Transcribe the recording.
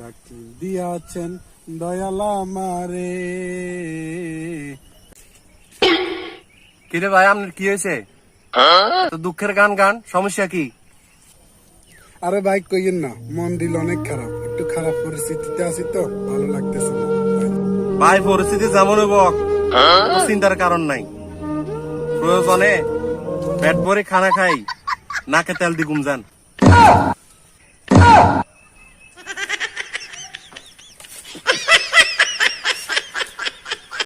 ডাকি দিয়াছেন দয়ালা মারে। কিরে ভাই, আপনার কি হয়েছে? তো দুঃখের গান গান, সমস্যা কি? আরে ভাই কইয়েন না, মন দিল অনেক খারাপ, একটু খারাপ পরিস্থিতিতে আছি তো, ভালো লাগতেছে না ভাই। ভাই পরিস্থিতি যেমন হইব চিন্তার কারণ নাই। প্রয়োজনে পেট ভরে খানা খাই, নাকে তেল দি ঘুম যান।